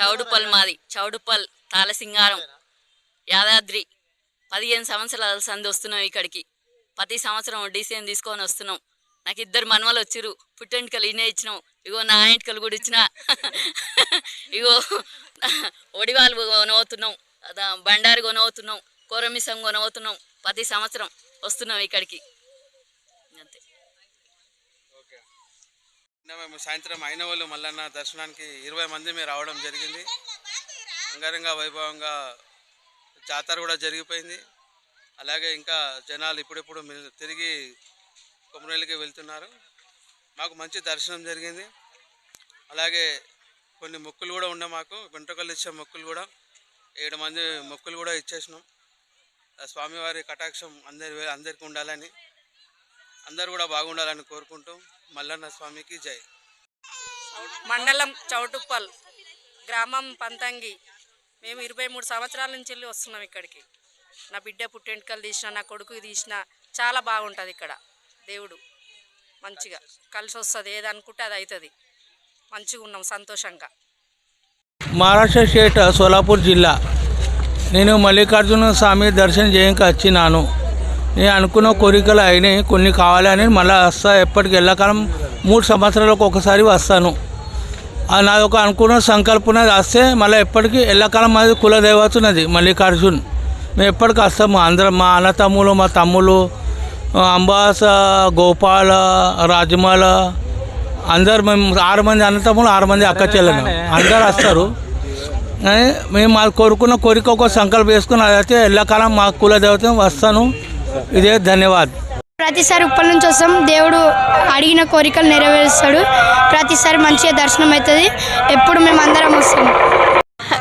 చౌడుపల్ మాది, చౌడుపల్ తాళసింగారం యాదాద్రి. 15 సంవత్సరాల సంది వస్తున్నాం ఇక్కడికి. ప్రతి సంవత్సరం డీసీఎం తీసుకొని వస్తున్నాం. నాకు 2 మనవలు వచ్చిరు. పుట్టెంటికలు ఈయనే ఇచ్చినాం. ఇగో నా ఇంటికలు కూడా ఇచ్చిన. ఇగో ఒడివాళ్ళు కొనవుతున్నాం, బండారు కొనవుతున్నాం, కోరమిసం కొనవుతున్నాం. ప్రతి సంవత్సరం వస్తున్నాం ఇక్కడికి. అంతే. మేము సాయంత్రం అయినవాళ్ళు మల్లన్న దర్శనానికి 20 మంది మేము రావడం జరిగింది. అంగరంగ వైభవంగా జాతర కూడా జరిగిపోయింది. అలాగే ఇంకా జనాలు ఇప్పుడిప్పుడు తిరిగి కొమరవెల్లికి వెళ్తున్నారు. మాకు మంచి దర్శనం జరిగింది. అలాగే కొన్ని మొక్కులు కూడా ఉన్నాయి. మాకు వెంట్రుకలు ఇచ్చే మొక్కులు కూడా 7 మంది మొక్కులు కూడా ఇచ్చేసినాం. స్వామివారి కటాక్షం అందరికీ ఉండాలని, అందరూ కూడా బాగుండాలని కోరుకుంటూ మల్లన్న స్వామికి జై. మండలం చౌటుప్పల్, గ్రామం పంతంగి. మేము 23 సంవత్సరాల నుంచి వెళ్ళి వస్తున్నాం ఇక్కడికి. నా బిడ్డ పుట్టెంటుకలు తీసిన, నా కొడుకు తీసిన, చాలా బాగుంటుంది ఇక్కడ. దేవుడు మంచిగా కలిసి వస్తుంది. ఏది అనుకుంటే అది అవుతుంది. మంచిగా ఉన్నాం, సంతోషంగా. మహారాష్ట్ర స్టేట్ సోలాపూర్ జిల్లా. నేను మల్లికార్జున స్వామి దర్శనం చేయడానికి వచ్చినాను. నేను అనుకున్న కోరికలు అయినాయి. కొన్ని కావాలని మళ్ళీ వస్తా. ఎప్పటికి ఎల్లకాలం 3 సంవత్సరాలకు ఒకసారి వస్తాను. నాది ఒక అనుకున్న సంకల్పన వస్తే మళ్ళీ ఎప్పటికీ ఎల్లకాలం అది కులదేవతున్నది మల్లికార్జున్. మేము ఎప్పటికీ వస్తాము. అందరం మా అన్న తమ్ములు, మా తమ్ములు, అంబాస, గోపాల, రాజమాల అందరు మేము 6 మంది అన్న తమ్ములు, 6 మంది అక్క చెల్లెలు అందరు వస్తారు. మేము మా కోరుకున్న కోరిక ఒక సంకల్పం వేసుకుని అదైతే ఎల్లకాలం మా కులదేవత వస్తాను. ఇదే ధన్యవాద్. ప్రతిసారి ఉప్పల్ నుంచి వస్తాం. దేవుడు అడిగిన కోరికలు నెరవేరుస్తాడు. ప్రతిసారి మంచిగా దర్శనం అవుతుంది. ఎప్పుడు మేము అందరం వస్తాము.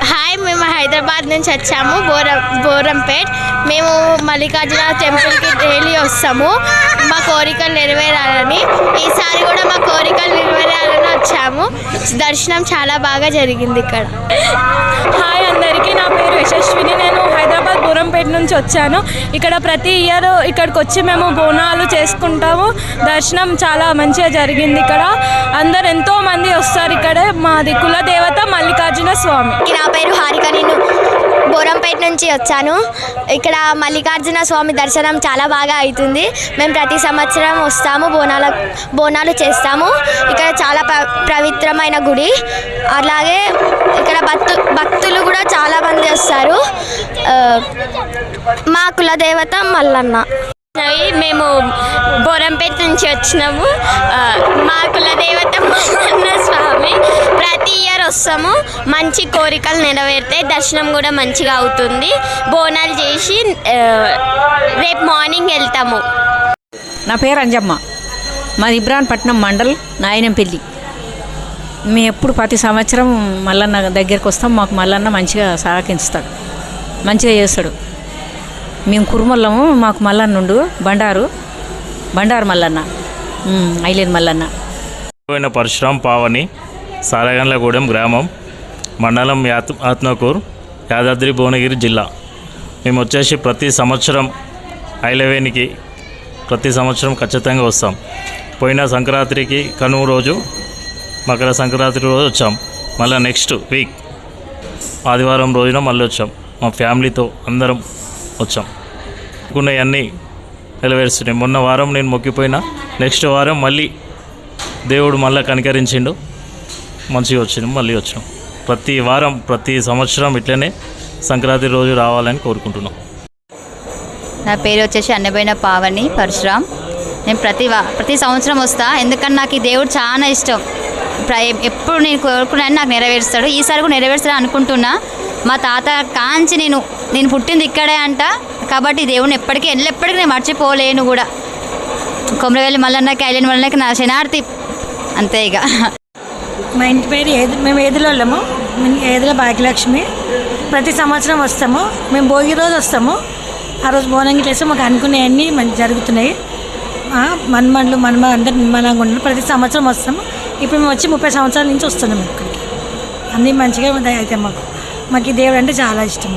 హాయ్, మేము హైదరాబాద్ నుంచి వచ్చాము, బోరంపేట్. మేము మల్లికార్జున టెంపుల్కి డైలీ వస్తాము మా కోరికలు నెరవేరాలని. ఈసారి కూడా మా కోరికలు నెరవేరాలని వచ్చాము. దర్శనం చాలా బాగా జరిగింది ఇక్కడ. హాయ్ అందరికీ, నా పేరు యశస్విని. నేను హైదరాబాద్ బోరంపేట నుంచి వచ్చాను. ఇక్కడ ప్రతి ఇయర్ ఇక్కడికి వచ్చి మేము బోనాలు చేసుకుంటాము. దర్శనం చాలా మంచిగా జరిగింది ఇక్కడ. అందరు ఎంతో మంది వస్తారు. ఇక్కడే మాది కులదేవత మల్లికార్జున స్వామి. నా పేరు హారిక. నేను బోరంపేట నుంచి వచ్చాను. ఇక్కడ మల్లికార్జున స్వామి దర్శనం చాలా బాగా అవుతుంది. మేము ప్రతి సంవత్సరం వస్తాము, బోనాలు చేస్తాము. ఇక్కడ చాలా పవిత్రమైన గుడి. అలాగే ఇక్కడ భక్తులు కూడా చాలా మంది వస్తారు. మా కులదేవత మల్లన్న. మేము బోరంపేట నుంచి వచ్చినాము. మా కులదేవత మల్లన్న స్వామి. ప్రతి ఇయర్ వస్తాము. మంచి కోరికలు నెరవేరుతాయి. దర్శనం కూడా మంచిగా అవుతుంది. బోనాలు చేసి రేపు మార్నింగ్ వెళ్తాము. నా పేరు అంజమ్మ. మాది ఇబ్రాహీంపట్నం మండల్, నాయనంపల్లి. మేము ఎప్పుడు ప్రతి సంవత్సరం మల్లన్న దగ్గరికి వస్తాం. మాకు మల్లన్న మంచిగా సహకరిస్తాడు, మంచిగా చేస్తాడు. మేము కురుమల్లము. మాకు మల్లన్నుండు బండారు మల్లన్న, ఐలేని మల్లన్న. పరశురామ్ పావని, సారగండ్లగూడెం గ్రామం, మండలం ఆత్మకూరు, యాదాద్రి భువనగిరి జిల్లా. మేము వచ్చేసి ప్రతి సంవత్సరం ఐలవేనికి ప్రతి సంవత్సరం ఖచ్చితంగా వస్తాం. పోయిన సంక్రాంతికి కనుమ రోజు, మకర సంక్రాంతి రోజు వచ్చాం. మళ్ళీ నెక్స్ట్ వీక్ ఆదివారం రోజున మళ్ళీ వచ్చాం. మా ఫ్యామిలీతో అందరం వచ్చాం. అనుకున్నవన్నీ నెరవేరుస్తున్నాయి. మొన్న వారం నేను మొక్కిపోయినా, నెక్స్ట్ వారం మళ్ళీ దేవుడు మళ్ళీ కనికరించిండు, మంచిగా వచ్చిండు, మళ్ళీ వచ్చాం. ప్రతి వారం ప్రతి సంవత్సరం ఇట్లనే సంక్రాంతి రోజు రావాలని కోరుకుంటున్నాం. నా పేరు వచ్చేసి అన్నబోయిన పావని పరశురామ్. నేను ప్రతి సంవత్సరం వస్తా. ఎందుకంటే నాకు ఈ దేవుడు చాలా ఇష్టం. ఎప్పుడు నేను కోరుకున్నాను నాకు నెరవేరుస్తాడు. ఈసారి కూడా నెరవేరుస్తాడు అనుకుంటున్నా. మా తాత కాంచి నేను పుట్టింది ఇక్కడే అంట. కాబట్టి దేవుని ఎప్పటికీ నేను మర్చిపోలేను కూడా. కొమరవెల్లి మల్లన్నకి, ఐలేని మల్లన్నకి నా శనార్థి అంతే. ఇక మా ఇంటి పేరు మేము ఏదులోళ్ళము, ఏదుల భాగ్యలక్ష్మి. ప్రతి సంవత్సరం వస్తాము. మేము భోగి రోజు వస్తాము. ఆ రోజు బోనంగి చేస్తే మాకు అనుకునేవన్నీ మంచి జరుగుతున్నాయి. మన్మళ్ళు అందరు నిర్మలంగా ఉన్నారు. ప్రతి సంవత్సరం వస్తాము. ఇప్పుడు మేము వచ్చి 30 సంవత్సరాల నుంచి వస్తున్నాము ఇక్కడికి. అన్నీ మంచిగా అయితే మాకు ఈ దేవుడు అంటే చాలా ఇష్టం.